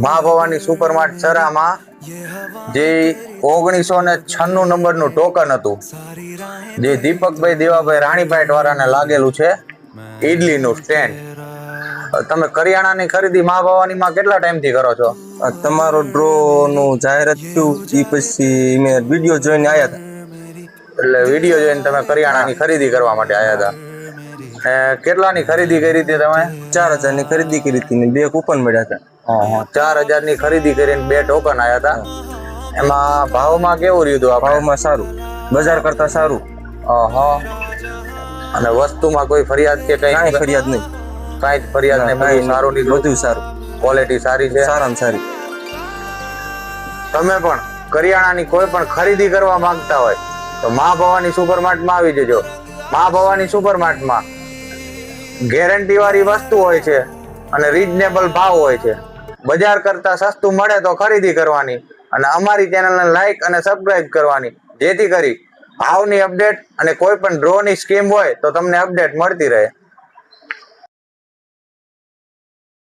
મા ભવાની સુપરમાર્ટ સરામાં જે 1996 નંબરનું ટોકન હતું, જે દીપકભાઈ દેવાભાઈ રાણીપાટ વાળાને લાગેલું છે, ઈડલીનું સ્ટેન્ડ. તમે કરિયાણાની ખરીદી મા ભવાનીમાં કેટલા ટાઈમથી કરો છો? તમારો ડ્રો નું જાહેરાત થયું એ પછી મેં વિડીયો જોઈને આવ્યા હતા. એટલે વિડીયો જોઈને તમે કરિયાણાની ખરીદી કરવા માટે આવ્યા હતા. કેટલાની ખરીદી કરી હતી તમે? 4000 ની ખરીદી કરી હતી ને 2 કૂપન મળ્યા હતા. 4000 ની ખરીદી કરીને 2 ટોકન આવ્યા હતા. એમાં ભાવમાં કેવું રહ્યું હતું? ભાવમાં સારું, બજાર કરતા સારું. અને વસ્તુમાં કોઈ ફરિયાદ કે કાંઈ ફરિયાદ નહીં? કાંઈ જ ફરિયાદ નહીં, બધું સારું નીકળ્યું? બધું સારું, ક્વોલિટી સારી છે, સારામાં સારી. તમે પણ કરિયાણાની કોઈ પણ ખરીદી કરવા માંગતા હોય તો મા ભવાની સુપરમાર્ટમાં આવી જજો. મા ભવાની સુપરમાર્ટમાં ગેરંટી વાળી વસ્તુ હોય છે અને રીઝનેબલ ભાવ હોય છે. બજાર કરતા સસ્તું મળે તો ખરીદી કરવાની અને અમારી ચેનલને લાઈક અને સબસ્ક્રાઇબ કરવાની, જેથી કરી ભાવની અપડેટ અને કોઈ પણ ડ્રોની સ્કીમ હોય તો તમને અપડેટ મળતી રહે.